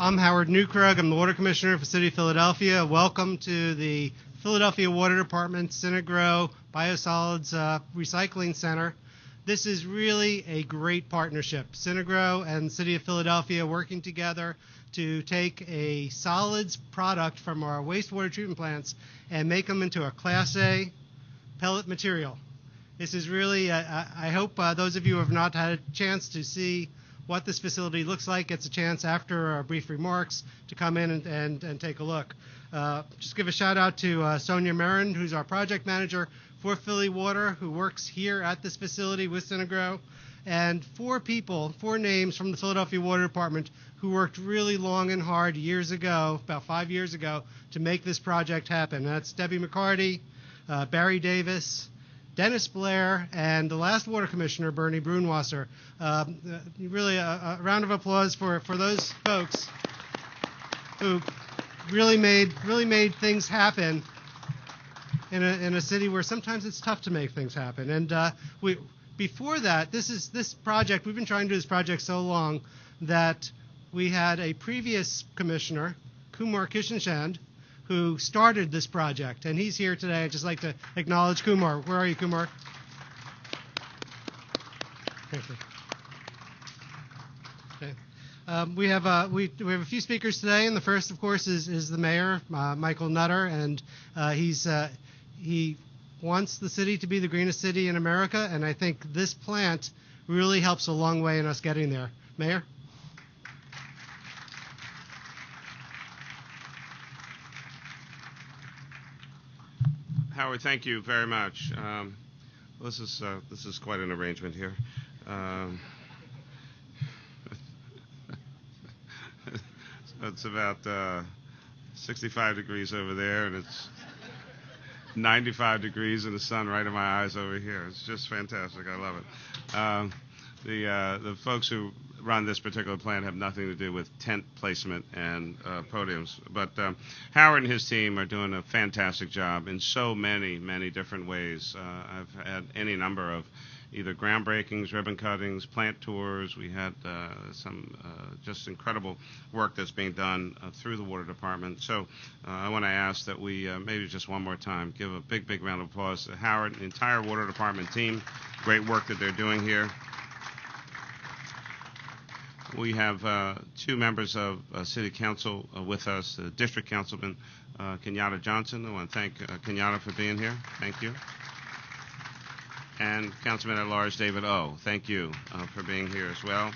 I'm Howard Newkrug. I'm the Water Commissioner for the City of Philadelphia. Welcome to the Philadelphia Water Department Synagro Biosolids Recycling Center. This is really a great partnership. Synagro and the City of Philadelphia working together to take a solids product from our wastewater treatment plants and make them into a Class A pellet material. This is really, I hope those of you who have not had a chance to see what this facility looks like gets a chance after our brief remarks to come in and take a look. Just give a shout out to Sonia Marin, who's our project manager for Philly Water, who works here at this facility with Synagro, and four names from the Philadelphia Water Department who worked really long and hard years ago, about 5 years ago, to make this project happen. That's Debbie McCarty, Barry Davis, Dennis Blair, and the last water commissioner, Bernie Brunwasser. Really a round of applause for those folks who really made things happen in a city where sometimes it's tough to make things happen. And before that, this project, we've been trying to do this project so long that we had a previous commissioner, Kumar Kishenchand, who started this project, and he's here today. I'd just like to acknowledge Kumar. Where are you, Kumar? Thank you. Okay. We have a few speakers today, and the first, of course, is the mayor, Michael Nutter, and he wants the city to be the greenest city in America, and I think this plant really helps a long way in us getting there. Mayor? Howard, thank you very much. This is quite an arrangement here. It's about 65 degrees over there, and it's 95 degrees in the sun right in my eyes over here. It's just fantastic. I love it. The folks who run this particular plant have nothing to do with tent placement and podiums. But Howard and his team are doing a fantastic job in so many different ways. I've had any number of either groundbreakings, ribbon cuttings, plant tours. We had some just incredible work that's being done through the water department. So I want to ask that we maybe just one more time give a big round of applause to Howard and the entire water department team. Great work that they're doing here. We have two members of City Council with us, the District Councilman Kenyatta Johnson. I want to thank Kenyatta for being here. Thank you. And Councilman at Large David O. Thank you for being here as well.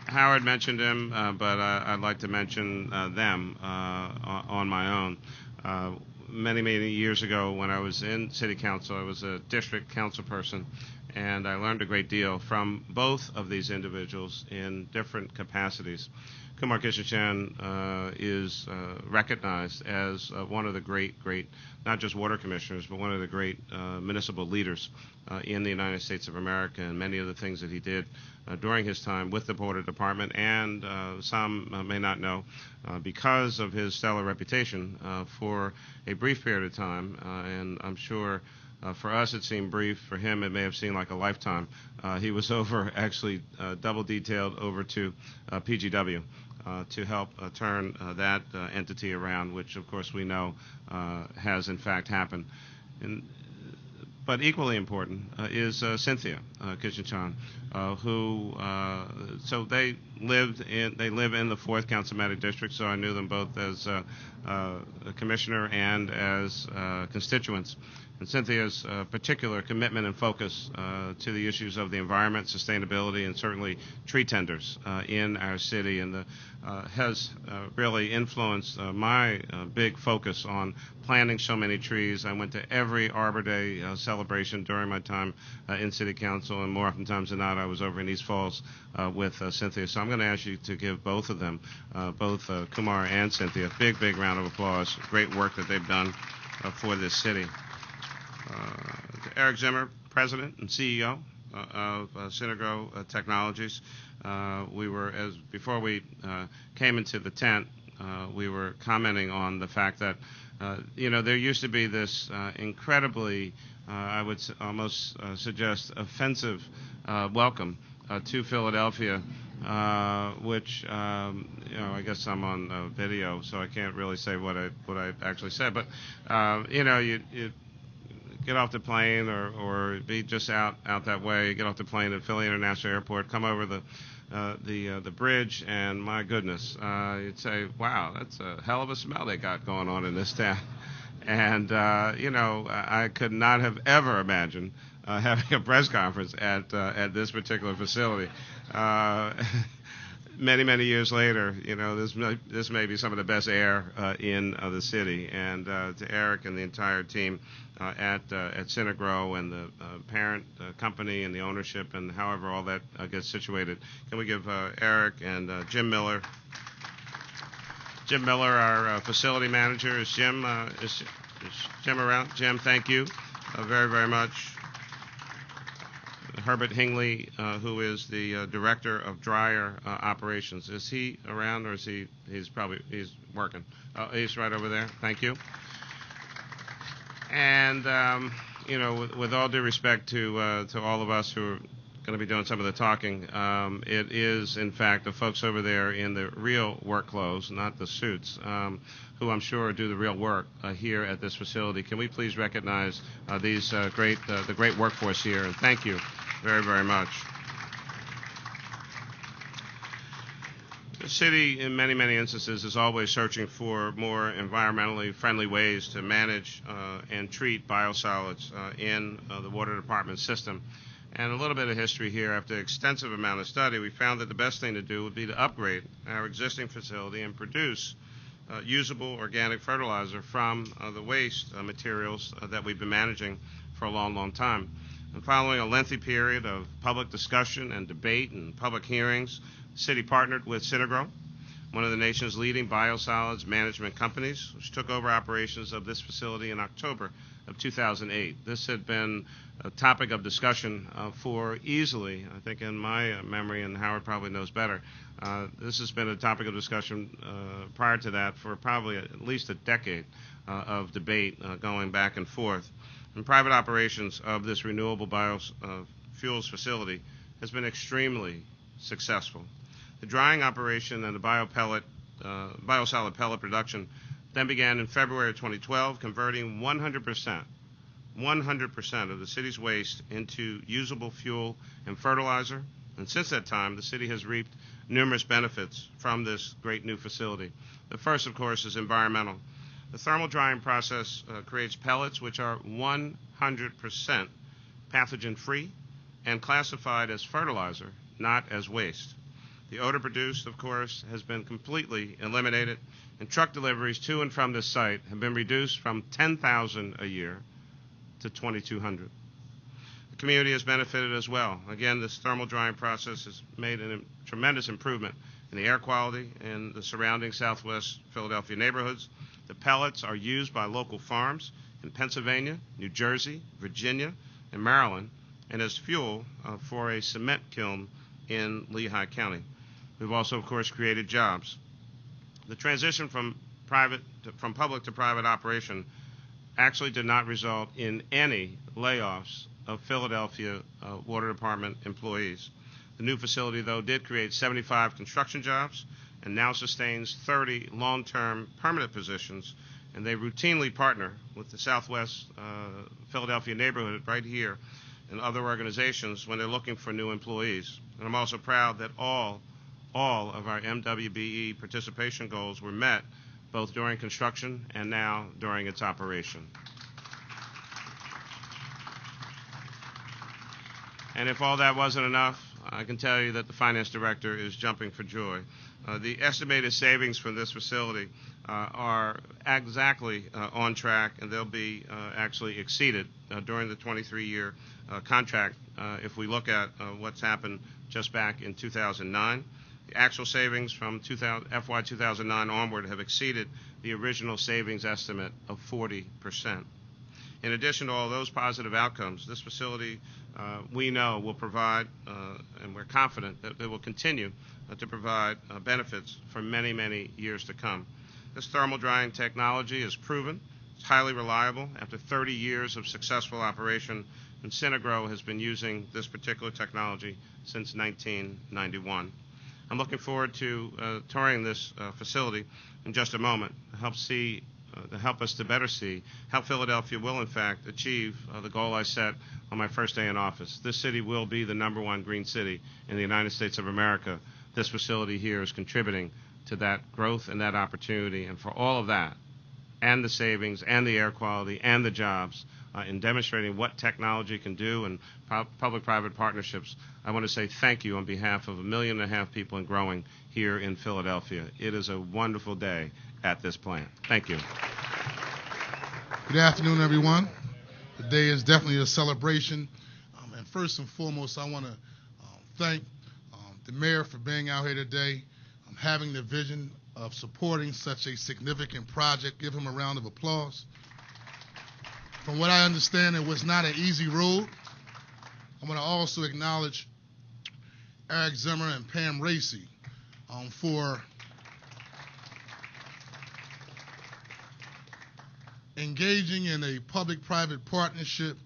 Howard mentioned him, but I'd like to mention them on my own. Many years ago when I was in City Council, I was a district council person, and I learned a great deal from both of these individuals in different capacities. Kumar Kishenchand is recognized as one of the great, not just water commissioners, but one of the great municipal leaders in the United States of America, and many of the things that he did during his time with the Water Department, and some may not know, because of his stellar reputation for a brief period of time, and I'm sure for us it seemed brief, for him it may have seemed like a lifetime. He was actually double detailed over to PGW to help turn that entity around, which of course we know has in fact happened. But equally important is Cynthia Kishenchand, who so they live in the 4th Councilmanic District, so I knew them both as a commissioner and as constituents. And Cynthia's particular commitment and focus to the issues of the environment, sustainability, and certainly tree tenders in our city, and has really influenced my big focus on planting so many trees. I went to every Arbor Day celebration during my time in City Council, and more oftentimes than not, I was over in East Falls with Cynthia. So I'm going to ask you to give both of them, both Kumar and Cynthia, a big round of applause. Great work that they've done for this city. To Eric Zimmer, President and CEO of Synagro Technologies. Before we came into the tent, we were commenting on the fact that there used to be this incredibly, I would almost suggest, offensive welcome to Philadelphia which I guess I'm on video, so I can't really say what I actually said. But you get off the plane or be just out that way. Get off the plane at Philly International Airport, come over the bridge, and my goodness, you'd say, wow, that's a hell of a smell they got going on in this town. And I could not have ever imagined having a press conference at this particular facility. Many years later, this may be some of the best air in the city. And to Eric and the entire team at Synagro and the parent company and the ownership and however all that gets situated, can we give Eric and Jim Miller? Jim Miller, our facility manager. Is Jim around? Jim, thank you very much. Herbert Hingley, who is the director of dryer operations. Is he around, or is he's working? He's right over there. Thank you. And with all due respect to all of us who are going to be doing some of the talking, it is in fact the folks over there in the real work clothes, not the suits, who I'm sure do the real work here at this facility. Can we please recognize the great workforce here, and thank you very much. The city, in many instances, is always searching for more environmentally friendly ways to manage and treat biosolids in the water department system. And a little bit of history here. After an extensive amount of study, we found that the best thing to do would be to upgrade our existing facility and produce usable organic fertilizer from the waste materials that we've been managing for a long time. And following a lengthy period of public discussion and debate and public hearings, the city partnered with Synagro, one of the nation's leading biosolids management companies, which took over operations of this facility in October of 2008. This had been a topic of discussion for easily, I think in my memory, and Howard probably knows better, this has been a topic of discussion prior to that for probably at least a decade of debate going back and forth. And private operations of this renewable biofuels facility has been extremely successful. The drying operation and the biosolid pellet production then began in February of 2012, converting 100% of the city's waste into usable fuel and fertilizer. And since that time, the city has reaped numerous benefits from this great new facility. The first, of course, is environmental. The thermal drying process creates pellets which are 100% pathogen-free and classified as fertilizer, not as waste. The odor produced, of course, has been completely eliminated, and truck deliveries to and from this site have been reduced from 10,000 a year to 2,200. The community has benefited as well. Again, this thermal drying process has made a tremendous improvement in the air quality in the surrounding Southwest Philadelphia neighborhoods. The pellets are used by local farms in Pennsylvania, New Jersey, Virginia, and Maryland, and as fuel for a cement kiln in Lehigh County. We've also, of course, created jobs. The transition from public to private operation actually did not result in any layoffs of Philadelphia Water Department employees. The new facility, though, did create 75 construction jobs and now sustains 30 long-term permanent positions, and they routinely partner with the Southwest Philadelphia neighborhood right here and other organizations when they're looking for new employees. And I'm also proud that all of our MWBE participation goals were met both during construction and now during its operation. And if all that wasn't enough, I can tell you that the finance director is jumping for joy. The estimated savings from this facility are exactly on track, and they'll be actually exceeded during the 23-year contract if we look at what's happened just back in 2009. The actual savings from FY 2009 onward have exceeded the original savings estimate of 40%. In addition to all those positive outcomes, this facility we know will provide, and we're confident that it will continue to provide benefits for many years to come. This thermal drying technology is proven. It's highly reliable. After 30 years of successful operation, and Synagro has been using this particular technology since 1991. I'm looking forward to touring this facility in just a moment to help us to better see how Philadelphia will, in fact, achieve the goal I set on my first day in office. This city will be the #1 green city in the United States of America. This facility here is contributing to that growth and that opportunity, and for all of that, and the savings, and the air quality, and the jobs, in demonstrating what technology can do and public-private partnerships, I want to say thank you on behalf of 1.5 million people and growing here in Philadelphia. It is a wonderful day at this plant. Thank you. Good afternoon, everyone. Today is definitely a celebration. And first and foremost, I want to thank the mayor for being out here today, having the vision of supporting such a significant project. Give him a round of applause. From what I understand, it was not an easy road. I want to also acknowledge Eric Zimmer and Pam Racy for engaging in a public-private partnership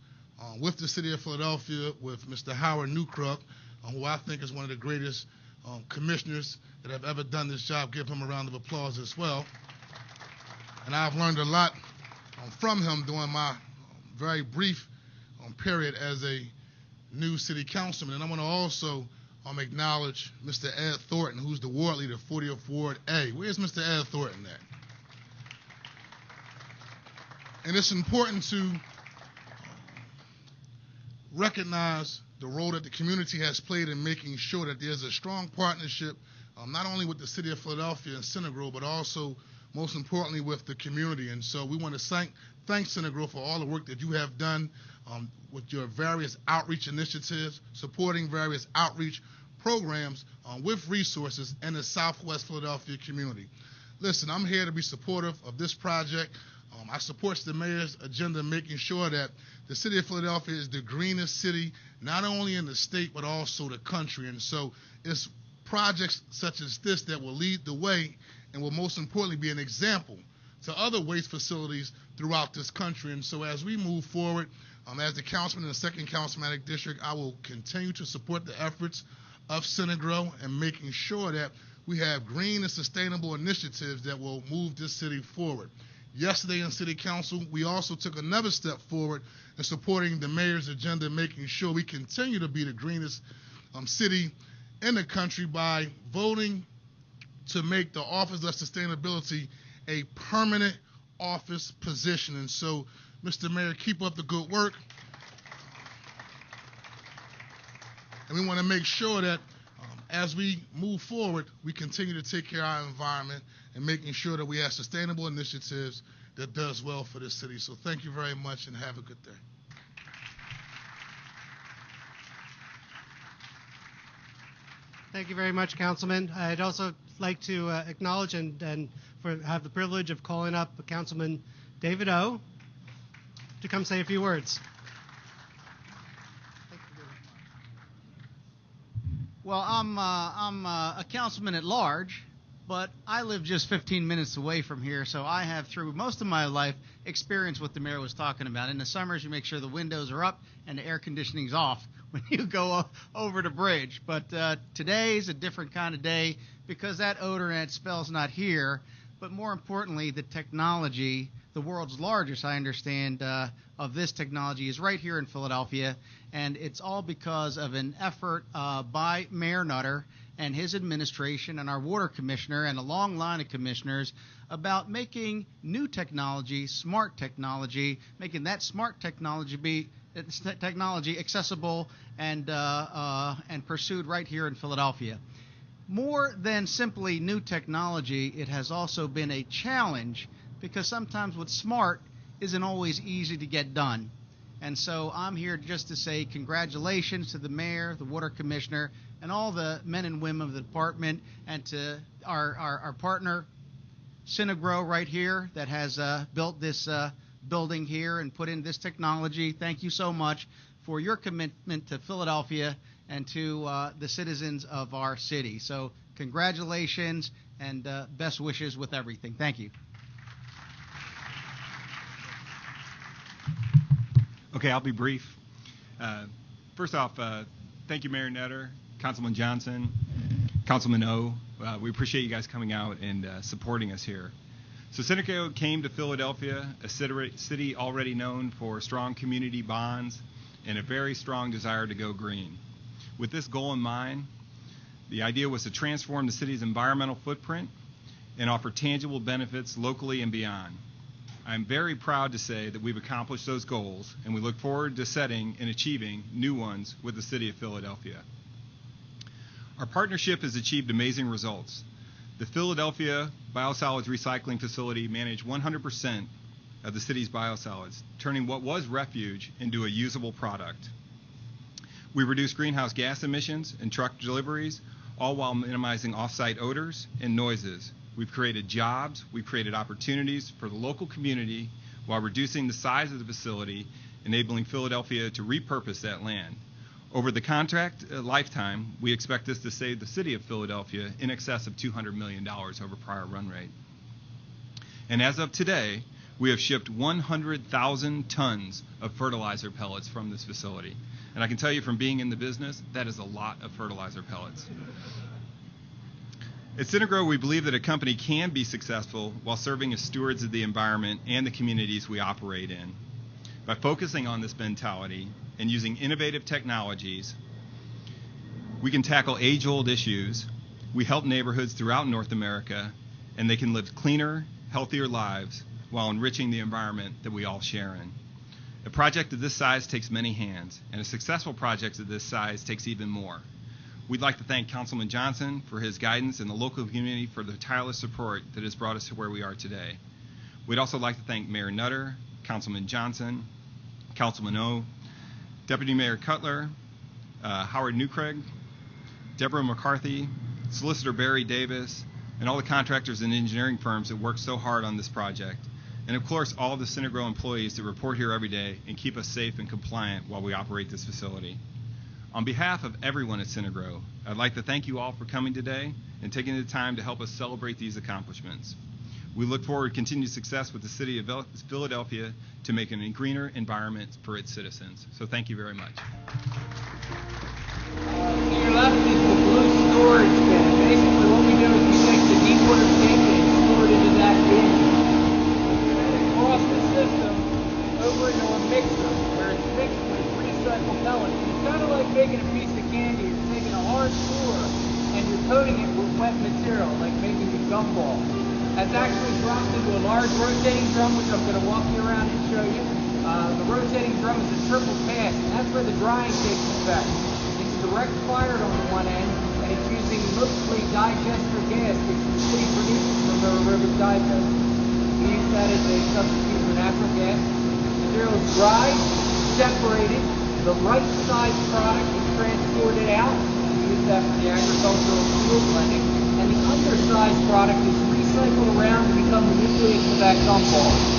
with the city of Philadelphia, with Mr. Howard Newcroft, who I think is one of the greatest commissioners that have ever done this job. Give him a round of applause as well. And I've learned a lot from him during my very brief period as a new city councilman. And I want to also acknowledge Mr. Ed Thornton, who's the ward leader, 40th Ward A. Where's Mr. Ed Thornton at? And it's important to recognize the role that the community has played in making sure that there's a strong partnership, not only with the city of Philadelphia and Center Grove, but also, most importantly, with the community. And so we want to thank Center Grove for all the work that you have done with your various outreach initiatives, supporting various outreach programs with resources in the Southwest Philadelphia community. Listen, I'm here to be supportive of this project. I support the mayor's agenda, making sure that the city of Philadelphia is the greenest city, not only in the state, but also the country. And so it's projects such as this that will lead the way and will most importantly be an example to other waste facilities throughout this country. And so as we move forward, as the councilman in the 2nd Councilmanic District, I will continue to support the efforts of Center Grove and making sure that we have green and sustainable initiatives that will move this city forward. Yesterday in City Council, we also took another step forward in supporting the mayor's agenda, making sure we continue to be the greenest city in the country by voting to make the Office of Sustainability a permanent office position. And so, Mr. Mayor, keep up the good work. And we want to make sure that as we move forward, we continue to take care of our environment and making sure that we have sustainable initiatives that does well for this city. So thank you very much and have a good day. Thank you very much, Councilman. I'd also like to acknowledge and have the privilege of calling up Councilman David O. to come say a few words. Well, I'm a councilman at large, but I live just 15 minutes away from here, so I have, through most of my life, experienced what the mayor was talking about. In the summers, you make sure the windows are up and the air conditioning's off when you go over the bridge. But today's a different kind of day because that odor and that smell's not here. But more importantly, the technology, the world's largest, I understand, of this technology is right here in Philadelphia, and it's all because of an effort by Mayor Nutter and his administration and our water commissioner and a long line of commissioners about making new technology, smart technology, making that smart technology be accessible and pursued right here in Philadelphia. More than simply new technology, it has also been a challenge because sometimes what's smart isn't always easy to get done. And so I'm here just to say congratulations to the mayor, the water commissioner, and all the men and women of the department, and to our partner, Synagro, right here, that has built this building here and put in this technology. Thank you so much for your commitment to Philadelphia and to the citizens of our city. So congratulations and best wishes with everything. Thank you. Okay, I'll be brief. First off, thank you, Mayor Nutter, Councilman Johnson, Councilman O, we appreciate you guys coming out and supporting us here. So Cinegrow came to Philadelphia, a city already known for strong community bonds and a very strong desire to go green. With this goal in mind, the idea was to transform the city's environmental footprint and offer tangible benefits locally and beyond. I'm very proud to say that we've accomplished those goals, and we look forward to setting and achieving new ones with the City of Philadelphia. Our partnership has achieved amazing results. The Philadelphia Biosolids Recycling Facility managed 100% of the city's biosolids, turning what was refuge into a usable product. We reduced greenhouse gas emissions and truck deliveries, all while minimizing off-site odors and noises. We've created jobs, we've created opportunities for the local community while reducing the size of the facility, enabling Philadelphia to repurpose that land. Over the contract lifetime, we expect this to save the city of Philadelphia in excess of $200 million over prior run rate. And as of today, we have shipped 100,000 tons of fertilizer pellets from this facility. And I can tell you from being in the business, that is a lot of fertilizer pellets. At Cinegrow, we believe that a company can be successful while serving as stewards of the environment and the communities we operate in. By focusing on this mentality and using innovative technologies, we can tackle age-old issues. We help neighborhoods throughout North America, and they can live cleaner, healthier lives while enriching the environment that we all share in. A project of this size takes many hands, and a successful project of this size takes even more. We'd like to thank Councilman Johnson for his guidance and the local community for the tireless support that has brought us to where we are today. We'd also like to thank Mayor Nutter, Councilman Johnson, Councilman O, Deputy Mayor Cutler, Howard Newcraig, Deborah McCarthy, Solicitor Barry Davis, and all the contractors and engineering firms that worked so hard on this project. And of course, all the Cinegrow employees that report here every day and keep us safe and compliant while we operate this facility. On behalf of everyone at Cinegrow, I'd like to thank you all for coming today and taking the time to help us celebrate these accomplishments. We look forward to continued success with the City of Philadelphia to make a greener environment for its citizens. So thank you very much. To your left is the blue storage bin. Basically what we do is we take the deep-water tank and store it into that bin. And across the system, over into a mixer where it's mixed with recycled pellets. It's kind of like making a piece of candy. You're taking a hard core and you're coating it with wet material, like making a gumball. That's actually dropped into a large rotating drum, which I'm going to walk you around and show you. The rotating drum is a triple pass, and that's where the drying takes effect. It's direct fired on the one end, and it's using mostly digester gas, which the city produces from the river digester. We use that as a substitute for natural gas. The material is dried, separated. The right side product is transported out. We use that for the agricultural fuel blending. And the undersized product is recycled around to become the nucleus of that gumball.